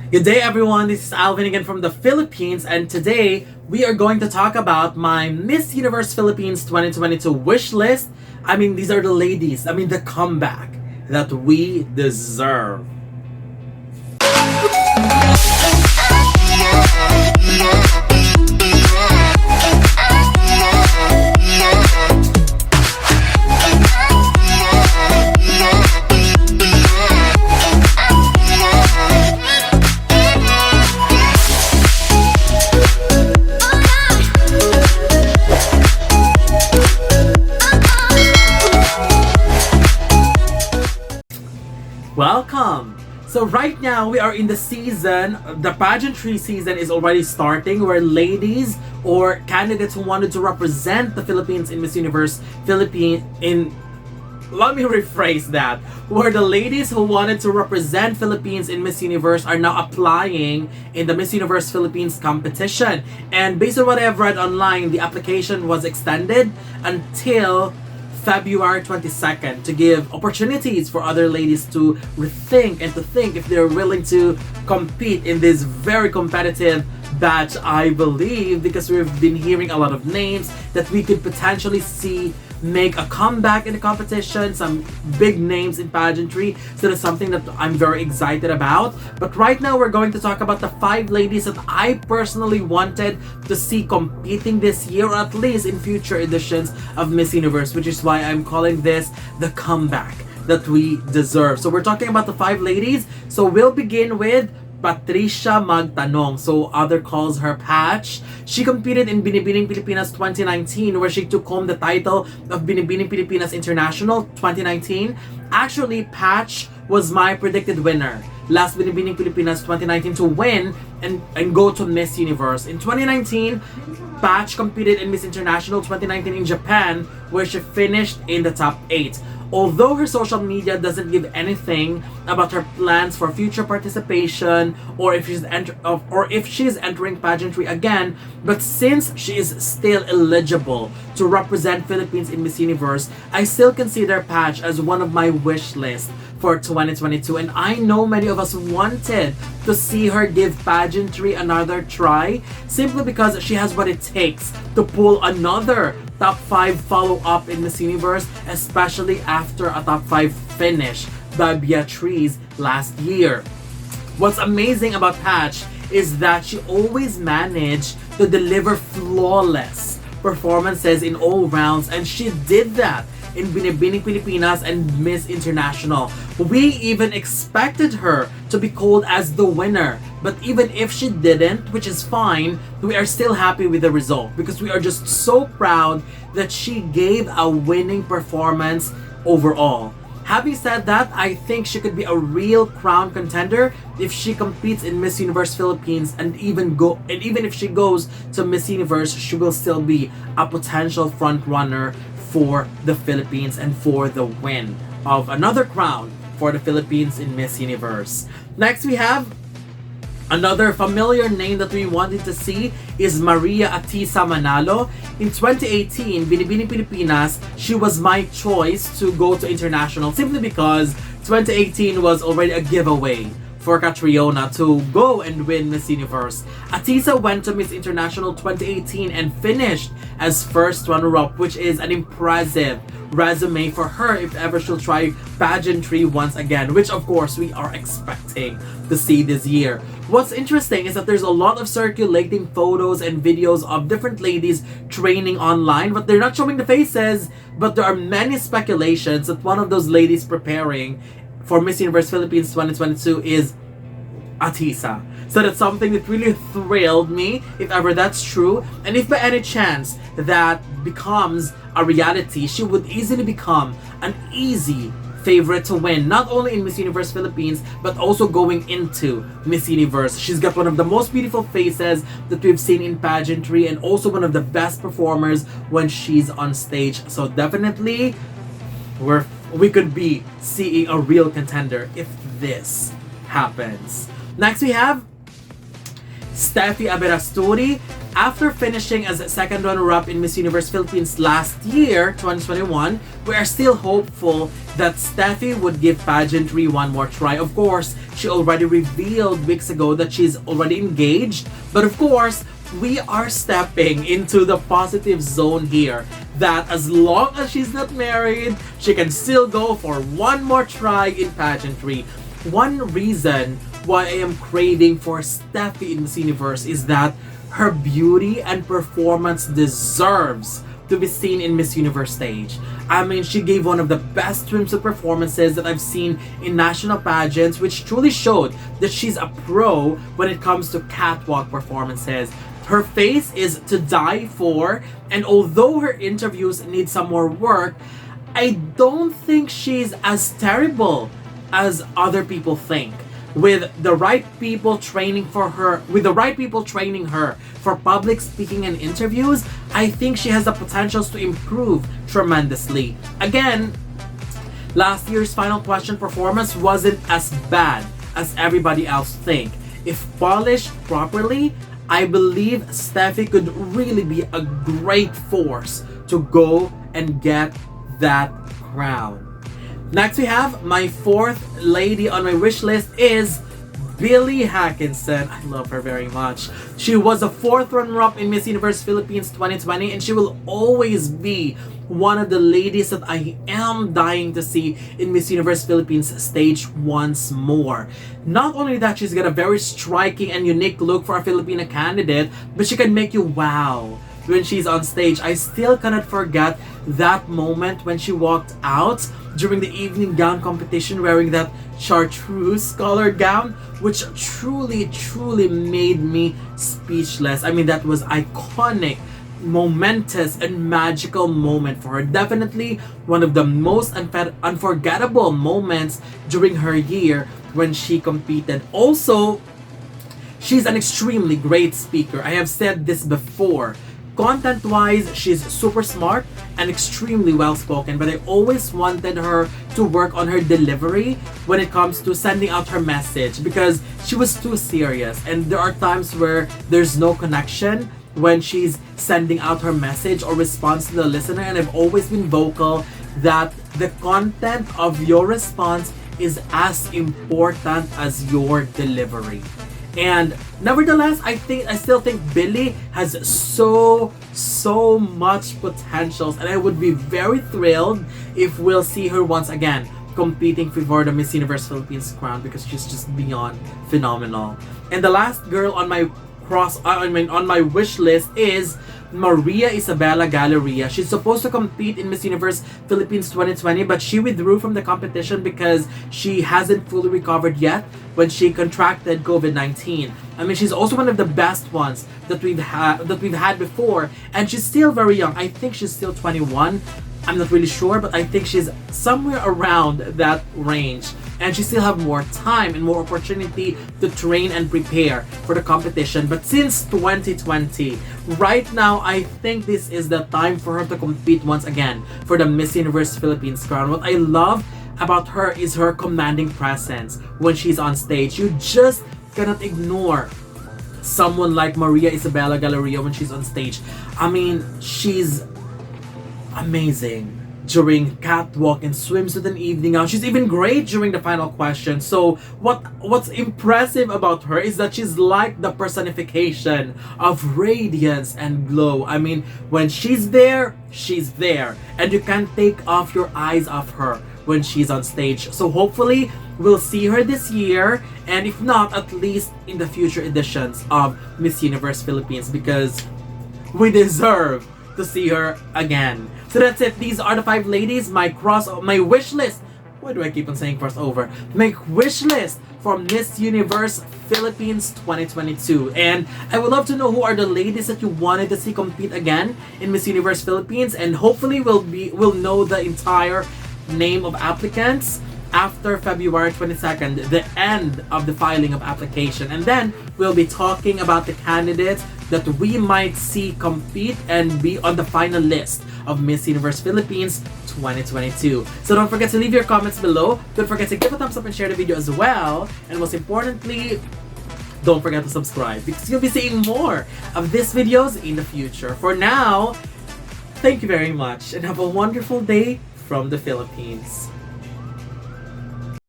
Good day, everyone. This is Alvin again from the Philippines, and today we are going to talk about my Miss Universe Philippines 2022 wish list. These are the ladies. The comeback that we deserve. Welcome! So right now we are in the season, the pageantry season is already starting, where ladies or candidates who wanted to represent the Philippines in Miss Universe let me rephrase that, where the ladies who wanted to represent Philippines in Miss Universe are now applying in the Miss Universe Philippines competition. And based on what I have read online, the application was extended until February 22nd to give opportunities for other ladies to rethink and to think if they're willing to compete in this very competitive batch, I believe, because we've been hearing a lot of names that we could potentially see make a comeback in the competition, some big names in pageantry. So that's something that I'm very excited about. But right now we're going to talk about the 5 ladies that I personally wanted to see competing this year, or at least in future editions of Miss Universe, which is why I'm calling this the comeback that we deserve. So we're talking about the 5 ladies. So we'll begin with Patricia Magdanong, so other calls her Patch. She competed in Binibining Pilipinas 2019, where she took home the title of Binibining Pilipinas International 2019. Actually, Patch was my predicted winner last Binibining Pilipinas 2019 to win and go to Miss Universe. In 2019, Patch competed in Miss International 2019 in Japan, where she finished in the top 8. Although her social media doesn't give anything about her plans for future participation or if she's entering pageantry again, but since she is still eligible to represent Philippines in Miss Universe, I still consider Patch as one of my wish list for 2022. And I know many of us wanted to see her give pageantry another try, simply because she has what it takes to pull another top 5 follow-up in Miss Universe, especially after a top 5 finish by Beatriz last year. What's amazing about Patch is that she always managed to deliver flawless performances in all rounds, and she did that in Binibining Pilipinas and Miss International. We even expected her to be called as the winner, but even if she didn't, which is fine, we are still happy with the result because we are just so proud that she gave a winning performance overall. Having said that, I think she could be a real crown contender if she competes in Miss Universe Philippines, and even if she goes to Miss Universe, she will still be a potential front runner for the Philippines and for the win of another crown for the Philippines in Miss Universe. Next, we have another familiar name that we wanted to see is Maria Atienza Manalo. In 2018, Binibining Pilipinas, she was my choice to go to international simply because 2018 was already a giveaway for Catriona to go and win Miss Universe. Atienza went to Miss International 2018 and finished as first runner-up, which is an impressive resume for her if ever she'll try pageantry once again, which of course we are expecting to see this year. What's interesting is that there's a lot of circulating photos and videos of different ladies training online, but they're not showing the faces, but there are many speculations that one of those ladies preparing for Miss Universe Philippines 2022 is Atienza. So that's something that really thrilled me if ever that's true, and if by any chance that becomes a reality, she would easily become an easy favorite to win, not only in Miss Universe Philippines but also going into Miss Universe. She's got one of the most beautiful faces that we've seen in pageantry, and also one of the best performers when she's on stage. So definitely we could be seeing a real contender if this happens. Next, we have Steffi Aberastori. After finishing as a second runner-up in Miss Universe Philippines last year, 2021, we are still hopeful that Steffi would give pageantry one more try. Of course, she already revealed weeks ago that she's already engaged, but of course, we are stepping into the positive zone here, that as long as she's not married, she can still go for one more try in pageantry. One reason why I am craving for Steffi in Miss Universe is that her beauty and performance deserves to be seen in Miss Universe stage. I mean, she gave one of the best swimsuit performances that I've seen in national pageants, which truly showed that she's a pro when it comes to catwalk performances. Her face is to die for, and although her interviews need some more work, I don't think she's as terrible as other people think. With the right people training for her, with the right people training her for public speaking and interviews, I think she has the potentials to improve tremendously. Again, last year's final question performance wasn't as bad as everybody else think. If polished properly, I believe Steffi could really be a great force to go and get that crown. Next we have my fourth lady on my wish list is Billy Hackinson. I love her very much. She was a fourth runner-up in Miss Universe Philippines 2020, and she will always be one of the ladies that I am dying to see in Miss Universe Philippines stage once more. Not only that, she's got a very striking and unique look for a Filipina candidate, but she can make you wow when she's on stage. I still cannot forget that moment when she walked out during the evening gown competition wearing that chartreuse colored gown, which truly made me speechless. I mean, that was iconic, momentous, and magical moment for her. Definitely one of the most unforgettable moments during her year when she competed. Also, she's an extremely great speaker. I have said this before. Content-wise, she's super smart and extremely well-spoken, but I always wanted her to work on her delivery when it comes to sending out her message, because she was too serious, and there are times where there's no connection when she's sending out her message or response to the listener, and I've always been vocal that the content of your response is as important as your delivery. And nevertheless, I still think Billy has so much potentials, and I would be very thrilled if we'll see her once again competing for the Miss Universe Philippines crown, because she's just beyond phenomenal. And the last girl on my on my wish list is Maria Isabela Gallera. She's supposed to compete in Miss Universe Philippines 2020, but she withdrew from the competition because she hasn't fully recovered yet when she contracted COVID-19. I mean, she's also one of the best ones that we've had before, and she's still very young. I think she's still 21. I'm not really sure, but I think she's somewhere around that range. And she still have more time and more opportunity to train and prepare for the competition. But since 2020, right now, I think this is the time for her to compete once again for the Miss Universe Philippines crown. What I love about her is her commanding presence when she's on stage. You just cannot ignore someone like Maria Isabela Gallera when she's on stage. I mean, she's amazing during catwalk and swimsuit and evening gown. She's even great during the final question. So what's impressive about her is that she's like the personification of radiance and glow. I mean, when she's there, and you can't take off your eyes off her when she's on stage. So hopefully we'll see her this year, and if not, at least in the future editions of Miss Universe Philippines, because we deserve to see her again. So that's it. These are the 5 ladies, my wish list. Why do I keep on saying crossover? My wish list for Miss Universe Philippines 2022. And I would love to know who are the ladies that you wanted to see compete again in Miss Universe Philippines, and hopefully we'll know the entire name of applicants after February 22nd, the end of the filing of application. And then we'll be talking about the candidates that we might see compete and be on the final list of Miss Universe Philippines 2022. So don't forget to leave your comments below. Don't forget to give a thumbs up and share the video as well. And most importantly, don't forget to subscribe because you'll be seeing more of these videos in the future. For now, thank you very much and have a wonderful day from the Philippines.